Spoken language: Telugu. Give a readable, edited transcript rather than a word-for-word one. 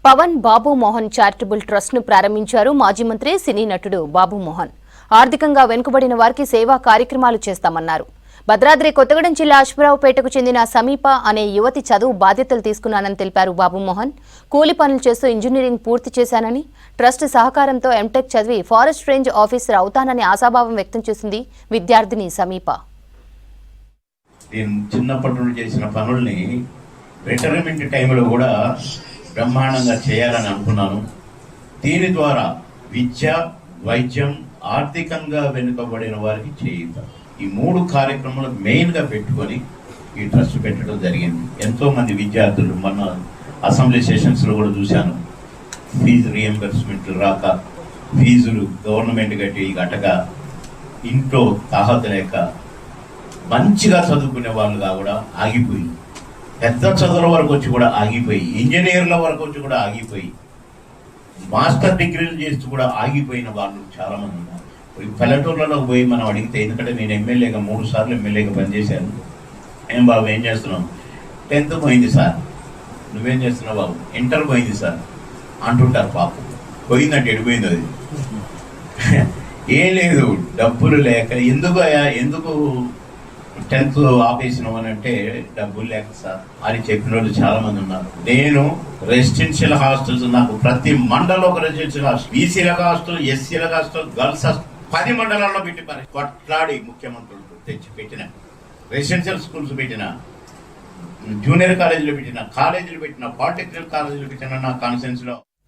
పవన్ బాబు మోహన్ చారిటబుల్ ట్రస్ట్ ను ప్రారంభించారు మాజీ మంత్రి సినీ నటుడు బాబు మోహన్. ఆర్థికంగా వెనుకబడిన వారికి సేవా కార్యక్రమాలు చేస్తామన్నారు. భద్రాద్రి కొత్తగూడెం జిల్లా అశ్వరావుపేటకు చెందిన సమీప అనే యువతి చదువు బాధ్యతలు తీసుకున్నానని తెలిపారు బాబు మోహన్. కూలి పనులు చేస్తూ ఇంజనీరింగ్ పూర్తి చేశానని, ట్రస్ట్ సహకారంతో ఎంటెక్ చదివి ఫారెస్ట్ రేంజ్ ఆఫీసర్ అవుతానని ఆశాభావం వ్యక్తం చేసింది విద్యార్థిని సమీప. చిన్నప్పటి నుండి చేసిన పనుల్ని రిటైర్మెంట్ టైంలో కూడా బ్రహ్మాండంగా చేయాలని అనుకున్నాను. దీని ద్వారా విద్య, వైద్యం, ఆర్థికంగా వెనుకబడిన వారికి చేయుత, ఈ 3 కార్యక్రమాలు మెయిన్గా పెట్టుకొని ఈ ట్రస్ట్ పెట్టడం జరిగింది. ఎంతో మంది విద్యార్థులు మొన్న అసెంబ్లీ సెషన్స్లో కూడా చూశాను, ఫీజు రీఎంబర్స్మెంట్ రాక, ఫీజులు గవర్నమెంట్ కట్టి కట్టగా, ఇంట్లో తాహత లేక మంచిగా చదువుకునే వాళ్ళుగా కూడా ఆగిపోయి, పెద్ద చదువుల వరకు వచ్చి కూడా ఆగిపోయి, ఇంజనీర్ల వరకు వచ్చి కూడా ఆగిపోయి, మాస్టర్ డిగ్రీలు చేస్తూ కూడా ఆగిపోయిన వాళ్ళు చాలా మంది ఉన్నారు. పల్లెటూర్లలో పోయి మనం అడిగితే, ఎందుకంటే నేను ఎమ్మెల్యేగా 3 సార్లు ఎమ్మెల్యేగా పనిచేశాను, ఏం బాబు ఏం చేస్తున్నావు? 10th పోయింది సార్. నువ్వేం చేస్తున్నావు బాబు? ఇంటర్ పోయింది సార్ అంటుంటారు. పాపం పోయిందంటే ఎడిపోయింది అది. ఏం లేదు, డబ్బులు లేక. ఎందుకు 10th ఆపేసినాం అని అంటే, డబ్బులు లేక సార్ అని చెప్పిన వాళ్ళు చాలా మంది ఉన్నారు. నేను రెసిడెన్షియల్ హాస్టల్స్, నాకు ప్రతి మండలంలో ఒక రెసిడెన్షియల్ హాస్టల్, బీసీలకు హాస్టల్, ఎస్సీలకు హాస్టల్, గర్ల్స్ హాస్టల్ 10 మండలాల్లో పెట్టి కొట్లాడి ముఖ్యమంత్రులు తెచ్చి పెట్టిన రెసిడెన్షియల్ స్కూల్స్ పెట్టిన, జూనియర్ కాలేజీలు పెట్టిన, కాలేజీలు పెట్టిన, పాలిటెక్నికల్ కాలేజీలు పెట్టిన నా కాన్ఫరెన్స్ లో